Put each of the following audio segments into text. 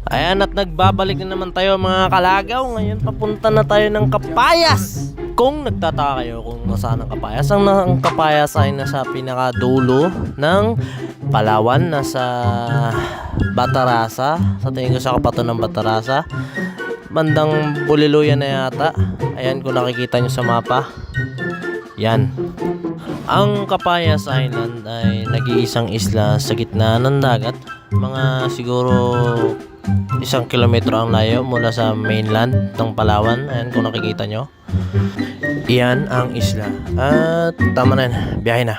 Ayan, at nagbabalik na naman tayo mga kalagaw. Ngayon papunta na tayo ng Kapayas. Kung nagtataka kayo kung nasaan ang Kapayas, ang Kapayas ay nasa pinakadulo ng Palawan, nasa Batarasa. Sa tingin ko sa kapato ng Batarasa, bandang Buliluyan na yata. Ayan, kung nakikita nyo sa mapa, yan. Ang Kapayas Island ay nag-iisang isla sa gitna ng dagat. Mga siguro 1 kilometro ang layo mula sa mainland ng Palawan. Ayan, kung nakikita nyo, iyan ang isla. At tama na yan, biyahe na.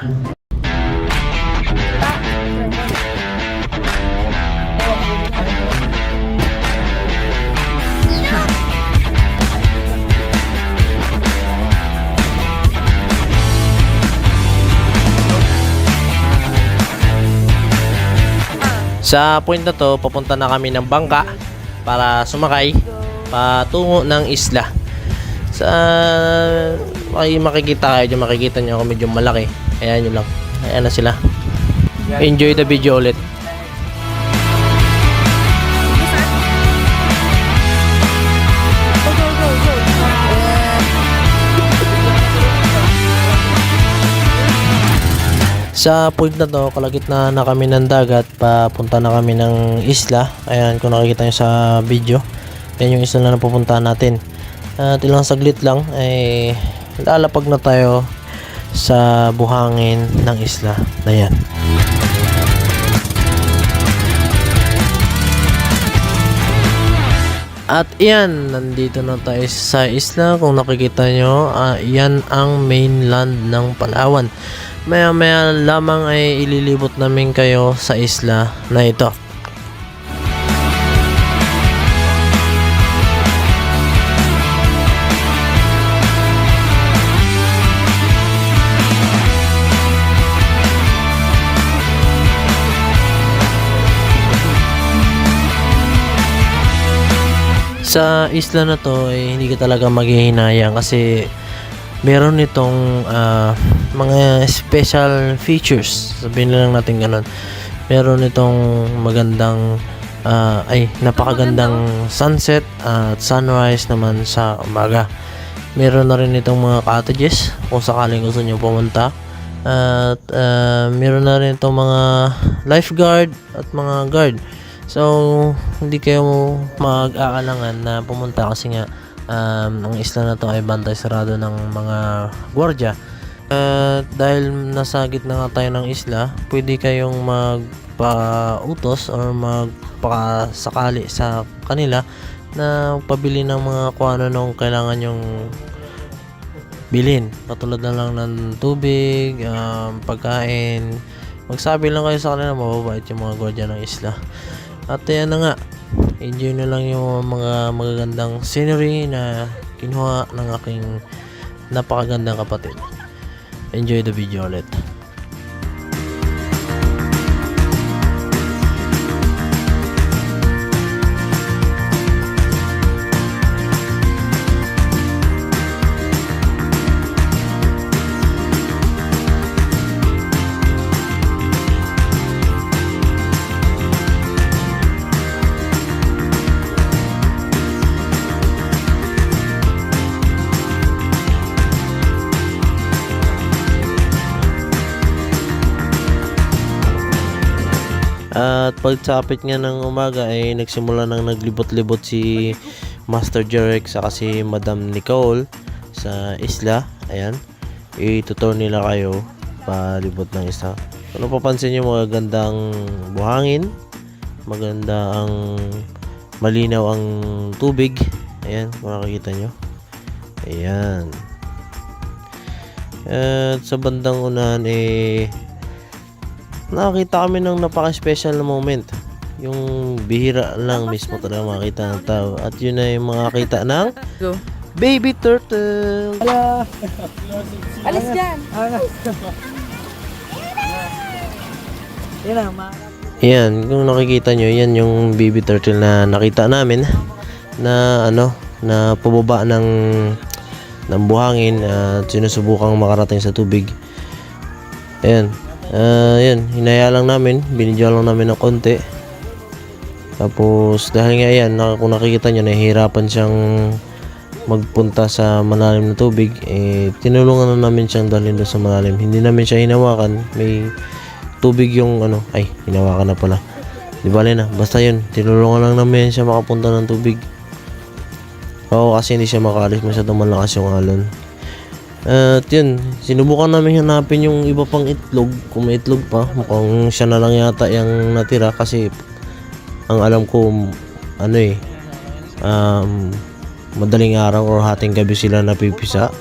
Sa point na to, papunta na kami ng bangka para sumakay patungo ng isla. Sa makikita kayo, makikita nyo ako medyo malaki. Ayan nyo lang. Ayan na sila. Enjoy the video ulit. Sa point na to, kalagitnaan na kami ng dagat, papunta na kami ng isla. Ayan, kung nakikita nyo sa video, yan yung isla na napupuntahan natin. At ilang saglit lang ay lalapag na tayo sa buhangin ng isla na yan. At iyan, nandito na tayo sa isla. Kung nakikita nyo, yan ang mainland ng Palawan. Maya maya lamang ay ililibot namin kayo sa isla na ito. Sa isla na to ay hindi ka talaga maghihinayang kasi meron itong mga special features, sabihin na lang natin ganun. Meron itong magandang napakagandang sunset at sunrise naman sa umaga. Meron na rin itong mga cottages kung sakaling gusto nyo pumunta. At meron na rin itong mga lifeguard at mga guard. So hindi kayo mag-aalangan na pumunta kasi nga ang isla na to ay bantay sarado ng mga gwardya. Dahil nasa gitna nga tayo ng isla, pwede kayong magpa-utos or magpakasakali sa kanila na pabili ng mga kung ano nung kailangan yung bilhin. Patulad na lang ng tubig, pagkain. Magsabi lang kayo sa kanila, mababait yung mga gwardya ng isla. At yan na nga, enjoy na lang yung mga magagandang scenery na kinuha ng aking napakagandang kapatid. Enjoy the video ulit. At pagsapit nga ng umaga ay nagsimula nang naglibot-libot si Master Jarek sa si Madam Nicole sa isla. Ayan, itutur nila kayo palibot ng isla. Kung napapansin nyo, magandang buhangin, maganda ang malinaw ang tubig. Ayan, makikita nyo. Ayan. At sa bandang unahan nakakita kami ng napaka-special na moment. Yung bihira lang mismo talaga makita ng tao. At yun ay makakita ng baby turtle. Alis dyan! Yan, kung nakikita nyo, yan yung baby turtle na nakita namin na na pababa ng buhangin at sinusubukang makarating sa tubig. Ayan. Yan, hinaya lang namin, binidyo lang namin ng konti. Tapos dahil nga yan, kung nakikita nyo, nahihirapan siyang magpunta sa malalim na tubig, tinulungan na namin siyang dalhin doon sa malalim. Hindi namin siya hinawakan, may tubig yung hinawakan na pala. Di bale na, basta yun, tinulungan lang namin siya makapunta ng tubig. Oo, kasi hindi siya makaalis, masyadong malakas yung alon. At yun, sinubukan namin hanapin yung iba pang itlog, kung may itlog pa. Mukhang siya na lang yata yung natira kasi ang alam ko, madaling araw or hating gabi sila napipisa.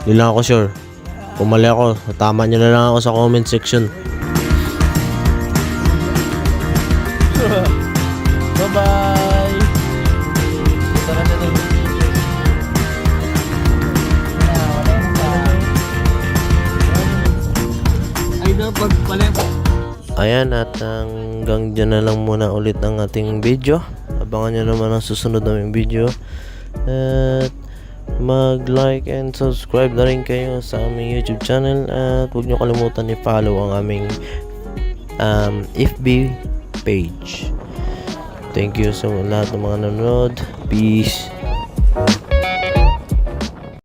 Hindi lang ako sure. Kung mali ako, tama nyo na lang ako sa comment section. Bye-bye! Ay, dapat pala. Ayan, at hanggang dyan na lang muna ulit ang ating video. Abangan nyo naman ang susunod naming video. At mag-like and subscribe na rin kayo sa aming YouTube channel. At huwag nyo kalimutan i-follow ang aming FB page. Thank you sa lahat ng mga nanonood. Peace.